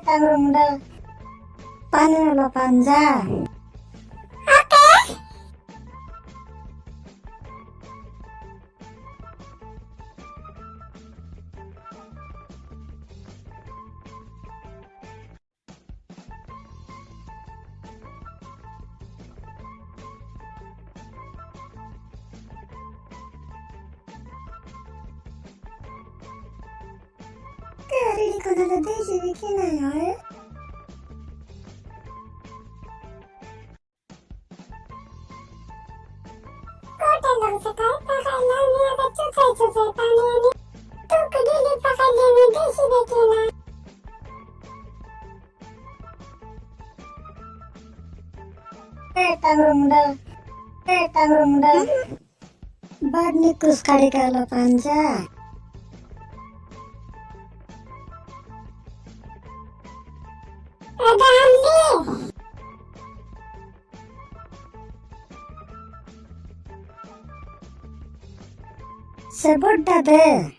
Tanggung panen lo panja. Kari ko na desi bikinay yo. सकाळी पकायला आणि आता चुकायचं पाणी आणि तू कधी पकायले मी देशी देखील tanggung badni kus kali kalau panja ada ambil sebut dade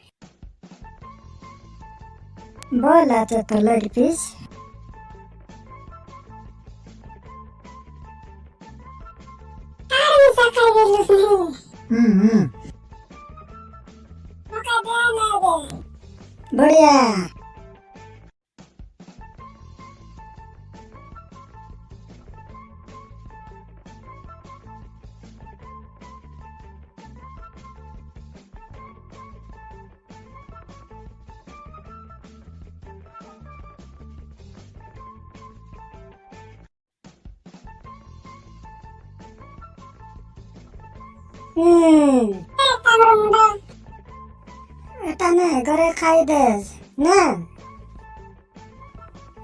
bola atau leg piece बढ़िया Tane gore khai des na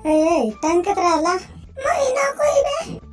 hey hey tan ketra la mai na koi be